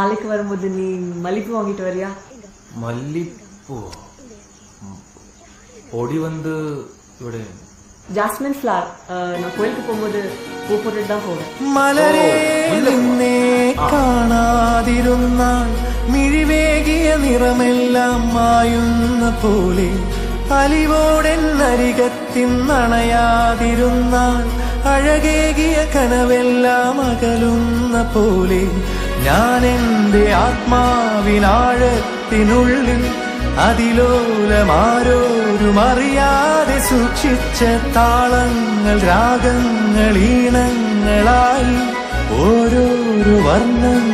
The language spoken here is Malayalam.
നാളേക്ക് വരുമ്പോൾ നീ മല്ലിപ്പൂ വാങ്ങിട്ട് വരിക. മല്ലിപ്പൂ പൊടി വന്ന് ഇവിടെ ജാസ്മിൻ ഫ്ലവർ நான் கோயிலுக்கு போகும்போது பூ போட்டுட்டு தான் போவேன். മലരെ നിന്നെ കാണാതിരുന്നാൽ മിഴിവേകിയ നിറമെല്ലാം മായുന്ന പോലെ അലിവോടെന്നരികത്തിന്നണയാതിരുന്നാൽ അഴകേകിയ കനവെല്ലാം അകലുന്ന പോലെ ഞാൻ എൻ്റെ ആത്മാവിനാഴത്തിനുള്ളിൽ അതിലോലമാരോരും അറിയാതെ സൂക്ഷിച്ച താളങ്ങൾ രാഗങ്ങൾ ഈണങ്ങളായി ഓരോരോ വർണ്ണങ്ങളായി